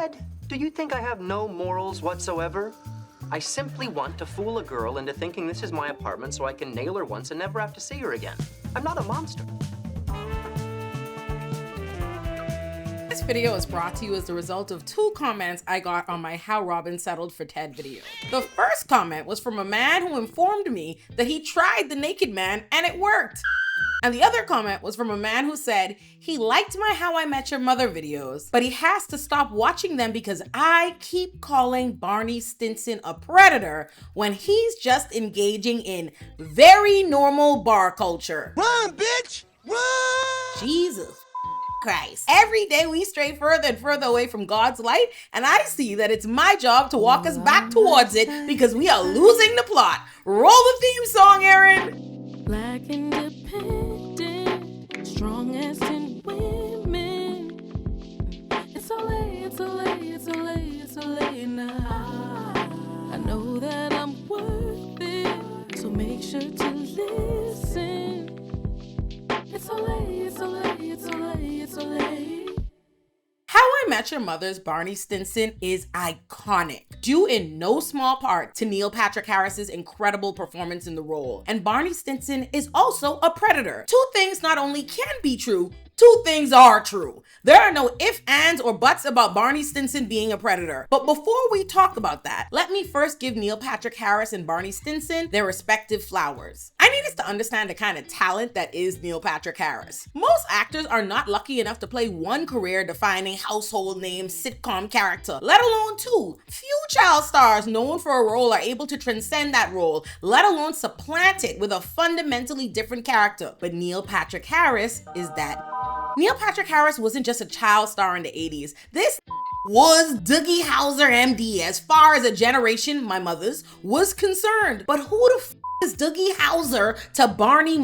Ted, do you think I have no morals whatsoever? I simply want to fool a girl into thinking this is my apartment so I can nail her once and never have to see her again. I'm not a monster. This video is brought to you as the result of 2 comments I got on my How Robin Settled for Ted video. The first comment was from a man who informed me that he tried the naked man and it worked. And the other comment was from a man who said he liked my How I Met Your Mother videos, but he has to stop watching them because I keep calling Barney Stinson a predator when he's just engaging in very normal bar culture. Run, bitch! Run! Jesus Christ. Every day we stray further and further away from God's light, and I see that it's my job to walk us back towards it because we are losing the plot. Roll the theme song, Aaron. Black independent, strongest in women. It's Olay, it's Olay, it's Olay, it's Olay now. I know that I'm worth it, so make sure to listen. It's Olay, it's Olay, it's Olay, it's Olay. How I Met Your Mother's Barney Stinson is iconic, due in no small part to Neil Patrick Harris's incredible performance in the role. And Barney Stinson is also a predator. 2 things not only can be true, 2 things are true. There are no ifs, ands, or buts about Barney Stinson being a predator. But before we talk about that, let me first give Neil Patrick Harris and Barney Stinson their respective flowers. I need us to understand the kind of talent that is Neil Patrick Harris. Most actors are not lucky enough to play one career-defining household name sitcom character, let alone 2. Few child stars known for a role are able to transcend that role, let alone supplant it with a fundamentally different character. But Neil Patrick Harris is that. Neil Patrick Harris wasn't just a child star in the 80s. This was Doogie Howser MD as far as a generation, my mother's, was concerned. But who the is Doogie Howser to Barney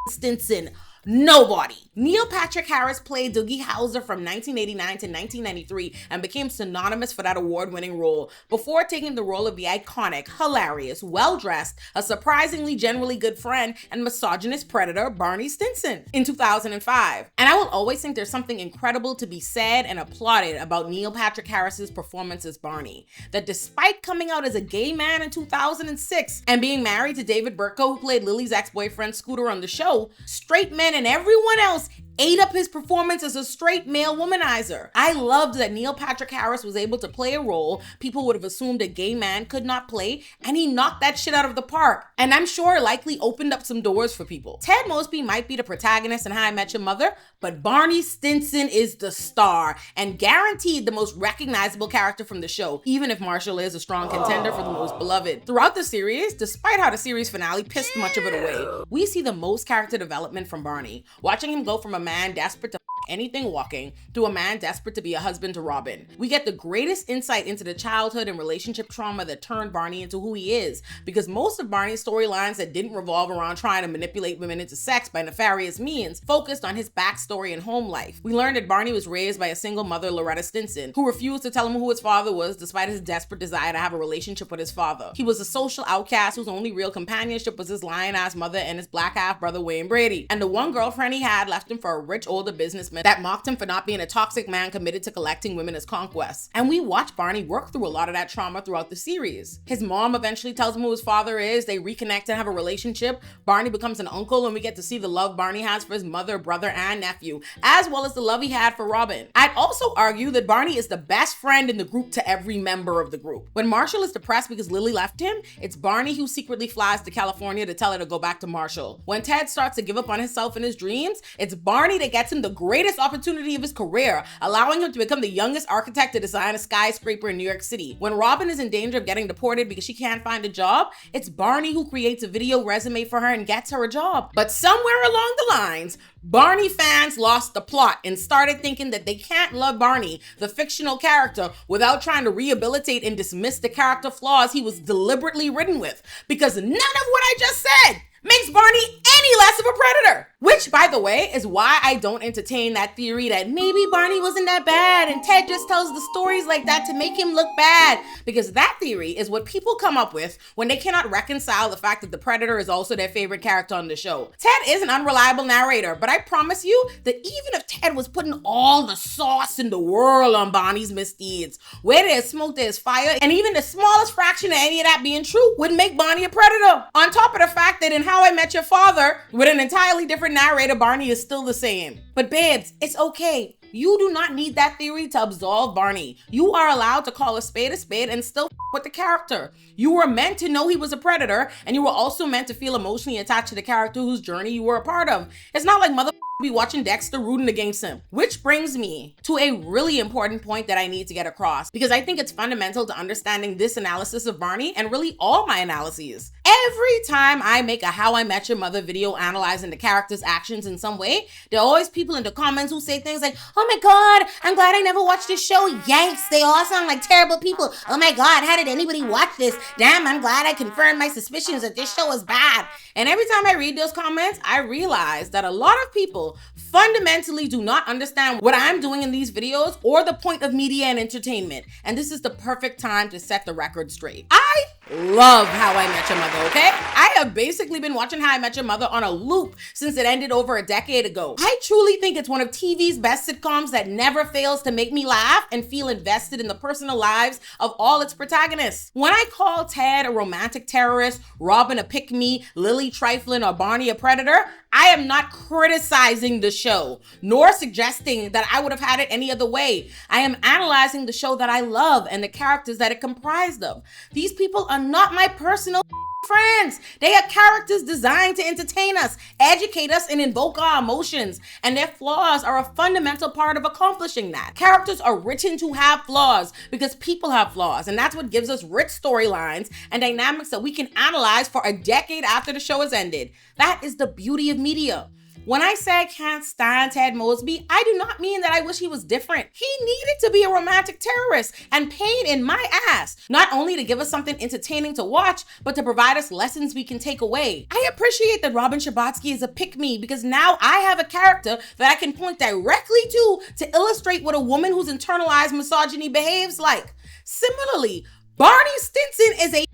Stinson? Nobody. Neil Patrick Harris played Doogie Howser from 1989 to 1993 and became synonymous for that award-winning role before taking the role of the iconic, hilarious, well-dressed, a surprisingly generally good friend and misogynist predator Barney Stinson in 2005. And I will always think there's something incredible to be said and applauded about Neil Patrick Harris's performance as Barney. That despite coming out as a gay man in 2006 and being married to David Berko, who played Lily's ex-boyfriend Scooter on the show, straight men and everyone else ate up his performance as a straight male womanizer. I loved that Neil Patrick Harris was able to play a role people would have assumed a gay man could not play, and he knocked that shit out of the park. And I'm sure likely opened up some doors for people. Ted Mosby might be the protagonist in How I Met Your Mother, but Barney Stinson is the star and guaranteed the most recognizable character from the show, even if Marshall is a strong contender for the most beloved. Throughout the series, despite how the series finale pissed much of it away, we see the most character development from Barney, watching him go from a man desperate to anything walking to a man desperate to be a husband to Robin. We get the greatest insight into the childhood and relationship trauma that turned Barney into who he is, because most of Barney's storylines that didn't revolve around trying to manipulate women into sex by nefarious means focused on his backstory and home life. We learned that Barney was raised by a single mother, Loretta Stinson, who refused to tell him who his father was despite his desperate desire to have a relationship with his father. He was a social outcast whose only real companionship was his lion-ass mother and his black half brother Wayne Brady. And the one girlfriend he had left him for a rich older businessman that mocked him for not being a toxic man committed to collecting women as conquests. And we watch Barney work through a lot of that trauma throughout the series. His mom eventually tells him who his father is, they reconnect and have a relationship. Barney becomes an uncle and we get to see the love Barney has for his mother, brother, and nephew, as well as the love he had for Robin. I'd also argue that Barney is the best friend in the group to every member of the group. When Marshall is depressed because Lily left him, it's Barney who secretly flies to California to tell her to go back to Marshall. When Ted starts to give up on himself and his dreams, it's Barney that gets him the greatest opportunity of his career, allowing him to become the youngest architect to design a skyscraper in New York City. When Robin is in danger of getting deported because she can't find a job, it's Barney who creates a video resume for her and gets her a job. But somewhere along the lines, Barney fans lost the plot and started thinking that they can't love Barney, the fictional character, without trying to rehabilitate and dismiss the character flaws he was deliberately written with. Because none of what I just said makes Barney any less of a predator. Which, by the way, is why I don't entertain that theory that maybe Barney wasn't that bad and Ted just tells the stories like that to make him look bad. Because that theory is what people come up with when they cannot reconcile the fact that the predator is also their favorite character on the show. Ted is an unreliable narrator, but I promise you that even if Ted was putting all the sauce in the world on Barney's misdeeds, where there's smoke, there's fire, and even the smallest fraction of any of that being true would make Barney a predator. On top of the fact that in How I Met Your Father, with an entirely different narrator, Barney is still the same. But babes, it's okay. You do not need that theory to absolve Barney. You are allowed to call a spade and still with the character. You were meant to know he was a predator, and you were also meant to feel emotionally attached to the character whose journey you were a part of. It's not like mother be watching Dexter rooting against him. Which brings me to a really important point that I need to get across, because I think it's fundamental to understanding this analysis of Barney and really all my analyses. Every time I make a How I Met Your Mother video analyzing the character's actions in some way, there are always people in the comments who say things like, oh my God, I'm glad I never watched this show. Yanks, they all sound like terrible people. Oh my God, how did anybody watch this? Damn, I'm glad I confirmed my suspicions that this show is bad. And every time I read those comments, I realize that a lot of people fundamentally do not understand what I'm doing in these videos or the point of media and entertainment. And this is the perfect time to set the record straight. I love How I Met Your Mother, okay? I have basically been watching How I Met Your Mother on a loop since it ended over a decade ago. I truly think it's one of TV's best sitcoms that never fails to make me laugh and feel invested in the personal lives of all its protagonists. When I call Ted a romantic terrorist, Robin a pick-me, Lily trifling, or Barney a predator, I am not criticizing the show, nor suggesting that I would have had it any other way. I am analyzing the show that I love and the characters that it comprised of. These people are not my personal friends. They are characters designed to entertain us, educate us, and invoke our emotions. And their flaws are a fundamental part of accomplishing that. Characters are written to have flaws because people have flaws. And that's what gives us rich storylines and dynamics that we can analyze for a decade after the show has ended. That is the beauty of media. When I say I can't stand Ted Mosby, I do not mean that I wish he was different. He needed to be a romantic terrorist and pain in my ass, not only to give us something entertaining to watch, but to provide us lessons we can take away. I appreciate that Robin Scherbatsky is a pick-me because now I have a character that I can point directly to illustrate what a woman who's internalized misogyny behaves like. Similarly, Barney Stinson is a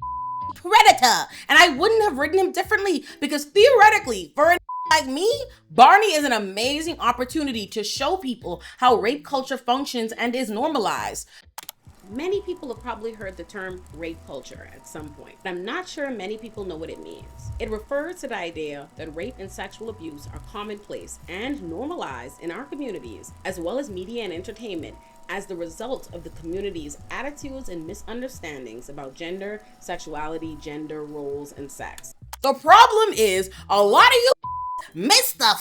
predator, and I wouldn't have written him differently because theoretically, for like me, Barney is an amazing opportunity to show people how rape culture functions and is normalized. Many people have probably heard the term rape culture at some point, but I'm not sure many people know what it means. It refers to the idea that rape and sexual abuse are commonplace and normalized in our communities, as well as media and entertainment, as the result of the community's attitudes and misunderstandings about gender, sexuality, gender roles, and sex. The problem is a lot of you missed the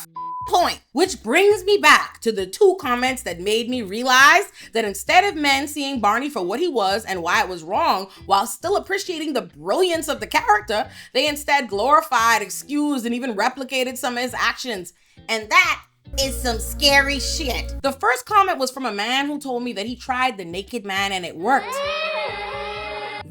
point, which brings me back to the two comments that made me realize that instead of men seeing Barney for what he was and why it was wrong, while still appreciating the brilliance of the character, they instead glorified, excused, and even replicated some of his actions. And that is some scary shit. The first comment was from a man who told me that he tried the naked man and it worked.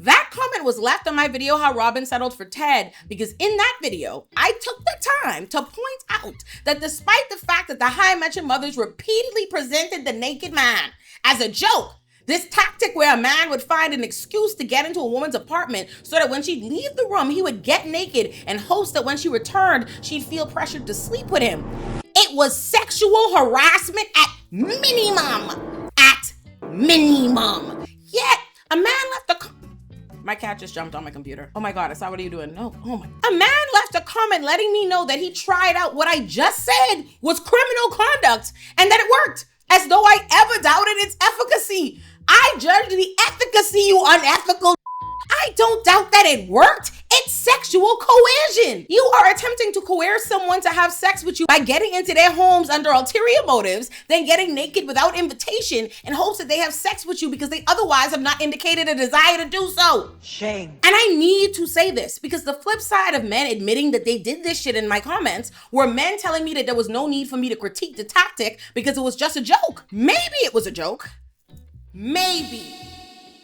That comment was left on my video How Robin Settled for Ted because in that video, I took the time to point out that despite the fact that the How I Met Your Mothers repeatedly presented the naked man as a joke, this tactic where a man would find an excuse to get into a woman's apartment so that when she'd leave the room, he would get naked and hope that when she returned, she'd feel pressured to sleep with him. It was sexual harassment at minimum. At minimum. Yet, a man left a My cat just jumped on my computer. Oh my God, Ansari, what are you doing? No, oh my. A man left a comment letting me know that he tried out what I just said was criminal conduct and that it worked, as though I ever doubted its efficacy. I judged the efficacy, you unethical. I don't doubt that it worked. It's sexual coercion. You are attempting to coerce someone to have sex with you by getting into their homes under ulterior motives, then getting naked without invitation in hopes that they have sex with you because they otherwise have not indicated a desire to do so. Shame. And I need to say this because the flip side of men admitting that they did this shit in my comments were men telling me that there was no need for me to critique the tactic because it was just a joke. Maybe it was a joke. Maybe.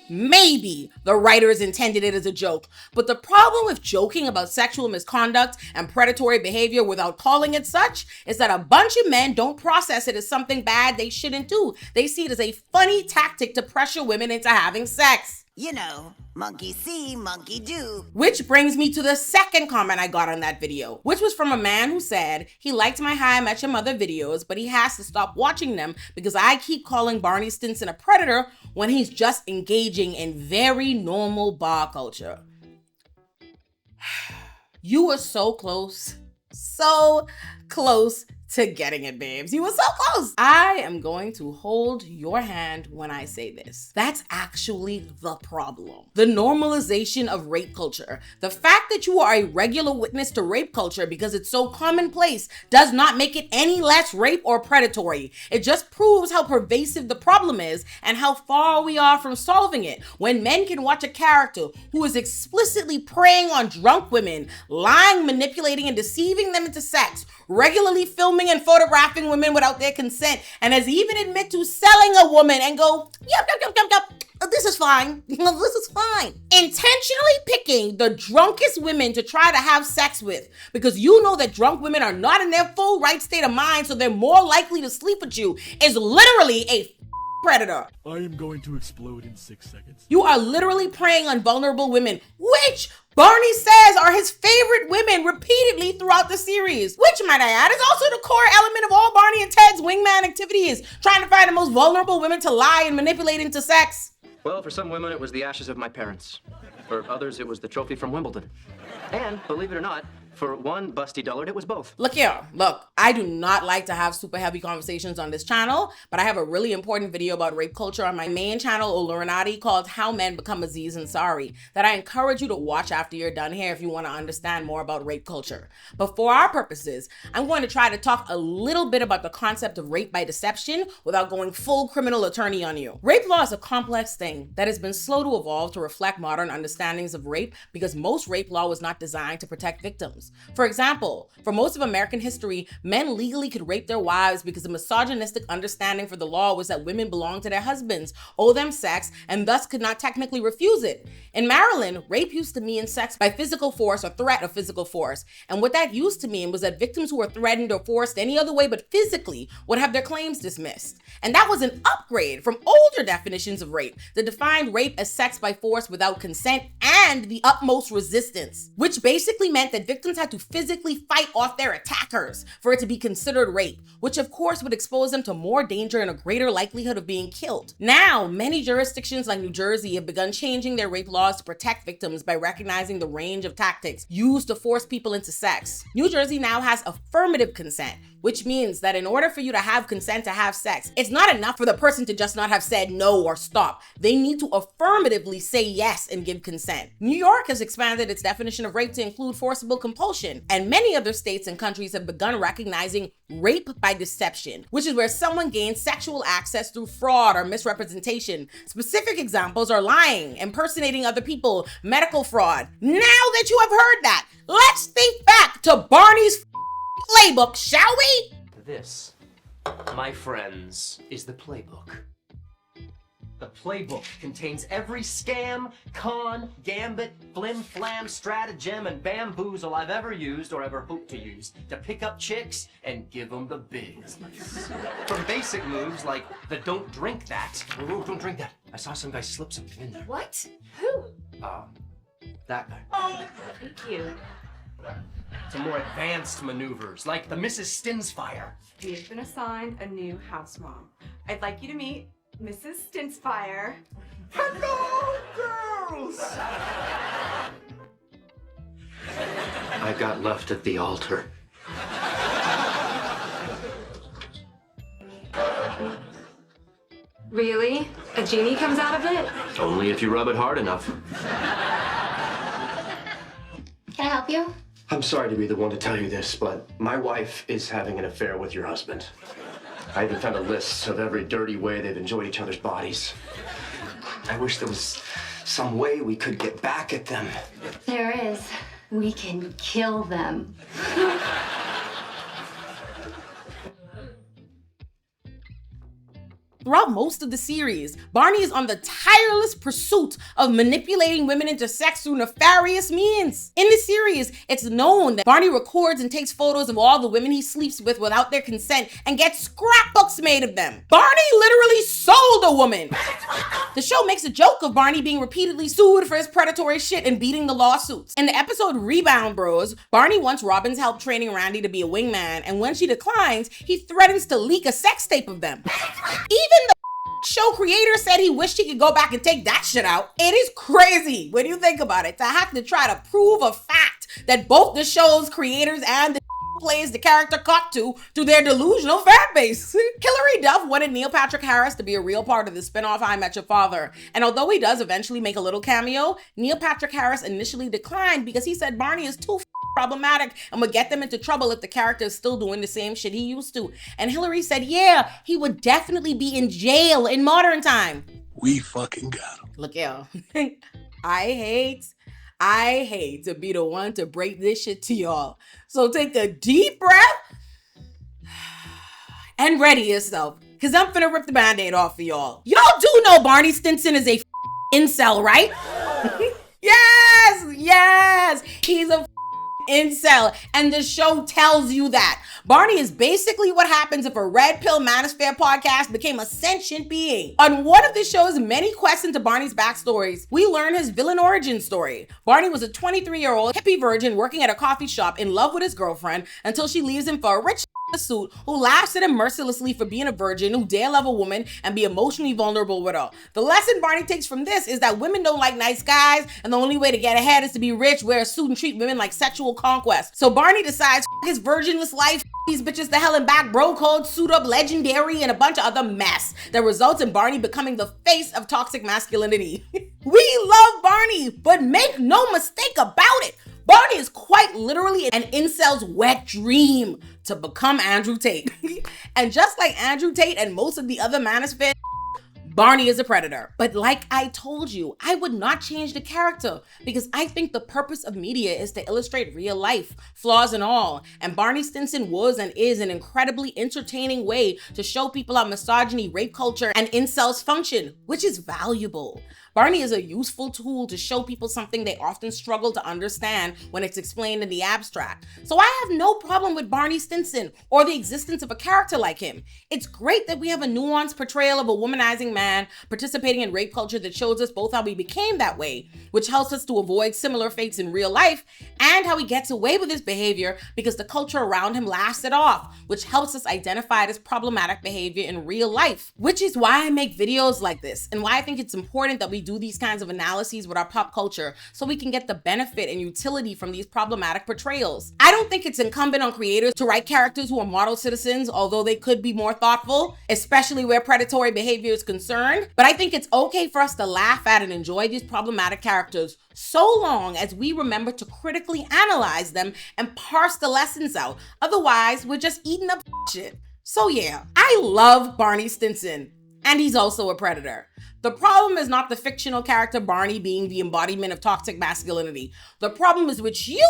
maybe the writers intended it as a joke. But the problem with joking about sexual misconduct and predatory behavior without calling it such is that a bunch of men don't process it as something bad they shouldn't do. They see it as a funny tactic to pressure women into having sex. You know, monkey see, monkey do. Which brings me to the second comment I got on that video, which was from a man who said he liked my How I Met Your Mother videos, but he has to stop watching them because I keep calling Barney Stinson a predator when he's just engaging in very normal bar culture. You were so close to getting it, babes. You were so close. I am going to hold your hand when I say this. That's actually the problem. The normalization of rape culture. The fact that you are a regular witness to rape culture because it's so commonplace does not make it any less rape or predatory. It just proves how pervasive the problem is and how far we are from solving it. When men can watch a character who is explicitly preying on drunk women, lying, manipulating, and deceiving them into sex, regularly filming and photographing women without their consent, and has even admit to selling a woman and go, yep, this is fine, this is fine. Intentionally picking the drunkest women to try to have sex with because you know that drunk women are not in their full right state of mind, so they're more likely to sleep with you, is literally a predator. I am going to explode in 6 seconds. You are literally preying on vulnerable women, which Barney says are his favorite women repeatedly throughout the series, which, might I add, is also the core element of all Barney and Ted's wingman activities, trying to find the most vulnerable women to lie and manipulate into sex. Well, for some women, it was the ashes of my parents. For others, it was the trophy from Wimbledon. And, believe it or not, for one busty dullard, it was both. Look here, I do not like to have super heavy conversations on this channel, but I have a really important video about rape culture on my main channel, Olay, called How Men Become Aziz and Ansari, that I encourage you to watch after you're done here if you want to understand more about rape culture. But for our purposes, I'm going to try to talk a little bit about the concept of rape by deception without going full criminal attorney on you. Rape law is a complex thing that has been slow to evolve to reflect modern understandings of rape because most rape law was not designed to protect victims. For example, for most of American history, men legally could rape their wives because the misogynistic understanding for the law was that women belonged to their husbands, owe them sex, and thus could not technically refuse it. In Maryland, rape used to mean sex by physical force or threat of physical force. And what that used to mean was that victims who were threatened or forced any other way but physically would have their claims dismissed. And that was an upgrade from older definitions of rape that defined rape as sex by force without consent and the utmost resistance, which basically meant that victims had to physically fight off their attackers for it to be considered rape, which of course would expose them to more danger and a greater likelihood of being killed. Now, many jurisdictions like New Jersey have begun changing their rape laws to protect victims by recognizing the range of tactics used to force people into sex. New Jersey now has affirmative consent, which means that in order for you to have consent to have sex, it's not enough for the person to just not have said no or stop. They need to affirmatively say yes and give consent. New York has expanded its definition of rape to include forcible compulsion, and many other states and countries have begun recognizing rape by deception, which is where someone gains sexual access through fraud or misrepresentation. Specific examples are lying, impersonating other people, medical fraud. Now that you have heard that, let's think back to Barney's playbook, shall we? This, my friends, is the playbook. The playbook contains every scam, con, gambit, flim-flam, stratagem, and bamboozle I've ever used or ever hope to use to pick up chicks and give them the business. From basic moves like the don't drink that. Oh, don't drink that. I saw some guy slip something in there. What? Who? That guy. Oh, thank you. To more advanced maneuvers, like the Mrs. Stinsfire. We have been assigned a new house mom. I'd like you to meet Mrs. Stinsfire. Hello, girls! I got left at the altar. Really? A genie comes out of it? Only if you rub it hard enough. Can I help you? I'm sorry to be the one to tell you this, but my wife is having an affair with your husband. I even found a list of every dirty way they've enjoyed each other's bodies. I wish there was some way we could get back at them. There is. We can kill them. Throughout most of the series, Barney is on the tireless pursuit of manipulating women into sex through nefarious means. In the series, it's known that Barney records and takes photos of all the women he sleeps with without their consent and gets scrapbooks made of them. Barney literally sold a woman. The show makes a joke of Barney being repeatedly sued for his predatory shit and beating the lawsuits. In the episode Rebound Bros, Barney wants Robin's help training Randy to be a wingman, and when she declines, he threatens to leak a sex tape of them. Even the show creator said he wished he could go back and take that shit out. It is crazy when you think about it to have to try to prove a fact that both the show's creators and the plays the character caught to through their delusional fan base. Hilary Duff wanted Neil Patrick Harris to be a real part of the spinoff I Met Your Father, and although he does eventually make a little cameo, Neil Patrick Harris initially declined because he said Barney is too problematic and would get them into trouble if the character is still doing the same shit he used to. And Hilary said, yeah, he would definitely be in jail in modern time. We fucking got him. Look, yo, I hate to be the one to break this shit to y'all. So take a deep breath and ready yourself, because I'm finna rip the band-aid off for y'all. Y'all do know Barney Stinson is a incel, right? Yes, he's a incel, and the show tells you that. Barney is basically what happens if a red pill manosphere podcast became a sentient being. On one of the show's many quests into Barney's backstories, we learn his villain origin story. Barney was a 23-year-old hippie virgin working at a coffee shop in love with his girlfriend until she leaves him for a rich suit who laughs at him mercilessly for being a virgin who dare love a woman and be emotionally vulnerable with her. The lesson Barney takes from this is that women don't like nice guys, and the only way to get ahead is to be rich, wear a suit, and treat women like sexual conquest. So Barney decides his virginless life, these bitches the hell and back, bro code, suit up, legendary, and a bunch of other mess that results in Barney becoming the face of toxic masculinity. We love Barney, but make no mistake about it, Barney is quite literally an incel's wet dream to become Andrew Tate. And just like Andrew Tate and most of the other manosphere, Barney is a predator. But like I told you, I would not change the character because I think the purpose of media is to illustrate real life, flaws and all. And Barney Stinson was and is an incredibly entertaining way to show people how misogyny, rape culture, and incels function, which is valuable. Barney is a useful tool to show people something they often struggle to understand when it's explained in the abstract. So I have no problem with Barney Stinson or the existence of a character like him. It's great that we have a nuanced portrayal of a womanizing man participating in rape culture that shows us both how he became that way, which helps us to avoid similar fates in real life, and how he gets away with his behavior because the culture around him laughs it off, which helps us identify it as problematic behavior in real life. Which is why I make videos like this and why I think it's important that we do these kinds of analyses with our pop culture so we can get the benefit and utility from these problematic portrayals. I don't think it's incumbent on creators to write characters who are model citizens, although they could be more thoughtful, especially where predatory behavior is concerned. But I think it's okay for us to laugh at and enjoy these problematic characters so long as we remember to critically analyze them and parse the lessons out. Otherwise, we're just eating up shit. So yeah, I love Barney Stinson, and he's also a predator. The problem is not the fictional character Barney being the embodiment of toxic masculinity. The problem is with you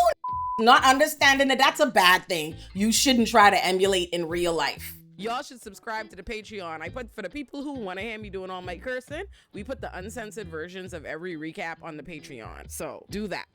not understanding that that's a bad thing you shouldn't try to emulate in real life. Y'all should subscribe to the Patreon. I put, for the people who want to hear me doing all my cursing, we put the uncensored versions of every recap on the Patreon. So do that.